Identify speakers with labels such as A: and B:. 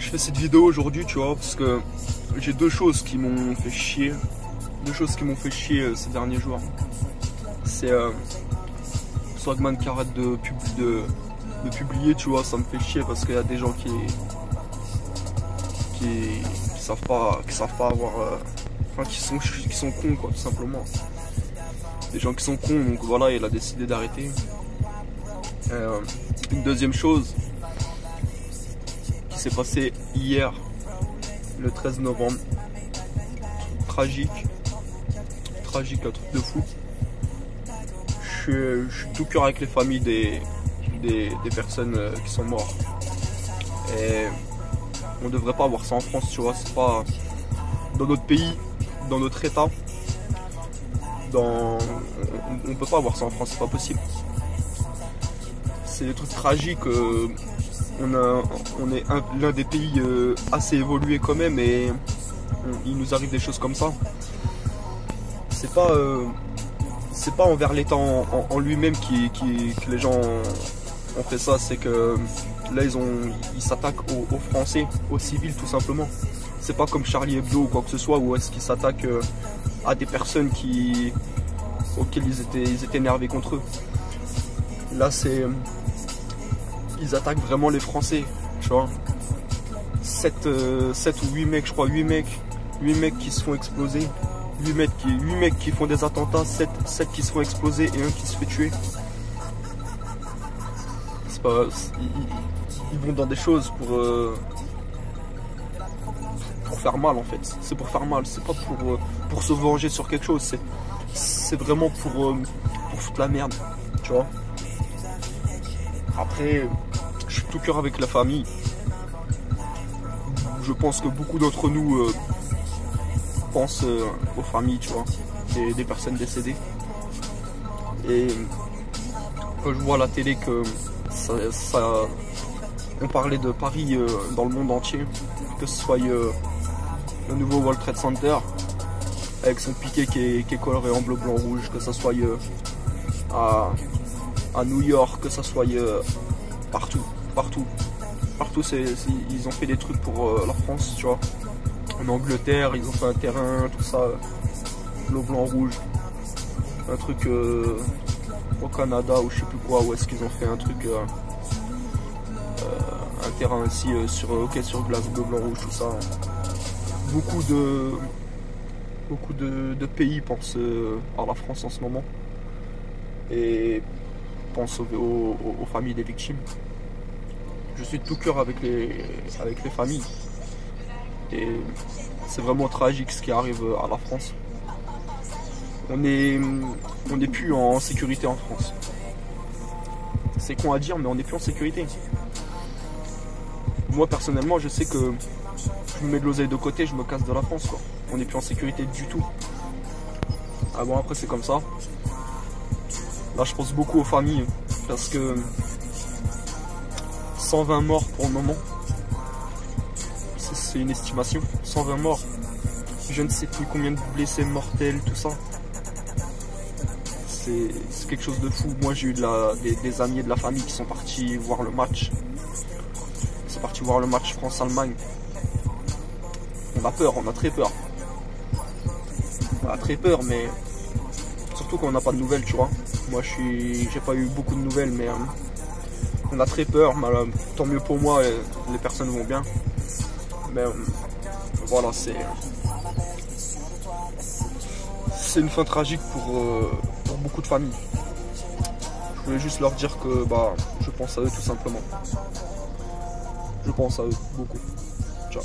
A: Je fais cette vidéo aujourd'hui, tu vois, parce que j'ai deux choses qui m'ont fait chier. Deux choses qui m'ont fait chier ces derniers jours. C'est Swagman qui arrête de publier, tu vois, ça me fait chier parce qu'il y a des gens qui savent pas avoir, enfin qui sont cons quoi, tout simplement. Des gens qui sont cons, donc voilà, il a décidé d'arrêter. Une deuxième chose qui s'est passée hier, le 13 novembre, tragique, un truc de fou. Je suis tout cœur avec les familles des personnes qui sont mortes. Et on devrait pas avoir ça en France, tu vois, c'est pas dans notre pays, dans notre état. On peut pas avoir ça en France, c'est pas possible. C'est des trucs tragiques. On est l'un des pays assez évolués quand même, et il nous arrive des choses comme ça. C'est pas envers l'État en lui-même que les gens ont fait ça, c'est que là ils s'attaquent aux Français, aux civils tout simplement. C'est pas comme Charlie Hebdo ou quoi que ce soit, où est-ce qu'ils s'attaquent à des personnes auxquelles ils étaient énervés contre eux. Là ils attaquent vraiment les Français, tu vois. 7 ou 8 mecs, je crois, 8 mecs qui se font exploser. 8 mecs qui font des attentats, 7 qui se font exploser et un qui se fait tuer. C'est pas, ils vont dans des choses pour faire mal en fait. C'est pour faire mal, c'est pas pour se venger sur quelque chose. C'est vraiment pour foutre la merde, tu vois. Après, je suis tout cœur avec la famille. Je pense que beaucoup d'entre nous pensent aux familles, tu vois, des personnes décédées. Et quand je vois à la télé que on parlait de Paris dans le monde entier, que ce soit le nouveau World Trade Center avec son piqué qui est coloré en bleu, blanc, rouge, que ce soit à New York, que ce soit partout, ils ont fait des trucs pour la France, tu vois. En Angleterre, ils ont fait un terrain, tout ça, bleu, blanc, rouge. Un truc au Canada ou je sais plus quoi, où est-ce qu'ils ont fait un truc, un terrain aussi sur glace, bleu, blanc, rouge, tout ça. Beaucoup de pays pensent à la France en ce moment et pensent aux familles des victimes. Je suis de tout cœur avec les familles. Et c'est vraiment tragique ce qui arrive à la France. On n'est plus en sécurité en France. C'est con à dire, mais on n'est plus en sécurité. Moi personnellement, je sais que je me mets de l'oseille de côté, je me casse de la France, quoi. On n'est plus en sécurité du tout. Ah bon, après c'est comme ça. Là je pense beaucoup aux familles, parce que 120 morts pour le moment. C'est une estimation, 120 morts. Je ne sais plus combien de blessés mortels, tout ça. C'est quelque chose de fou. Moi j'ai eu des amis de la famille qui sont partis voir le match. Ils sont partis voir le match France-Allemagne. On a peur, on a très peur. On a très peur, mais surtout quand on n'a pas de nouvelles, tu vois. Moi j'ai pas eu beaucoup de nouvelles, mais on a très peur. Tant mieux pour moi, les personnes vont bien. Mais voilà, c'est une fin tragique pour beaucoup de familles. Je voulais juste leur dire que je pense à eux tout simplement. Je pense à eux beaucoup. Ciao.